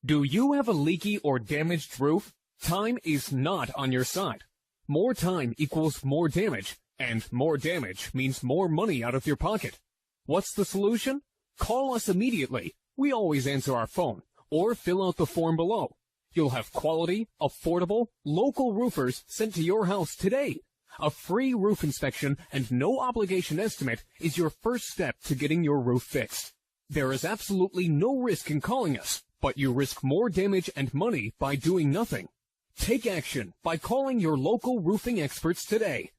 Do you have a leaky or damaged roof? Time is not on your side. More time equals more damage, and more damage means more money out of your pocket. What's the solution? Call us immediately. We always answer our phone, or fill out the form below. You'll have quality, affordable, local roofers sent to your house today. A free roof inspection and no obligation estimate is your first step to getting your roof fixed. There is absolutely no risk in calling us, but you risk more damage and money by doing nothing. Take action by calling your local roofing experts today.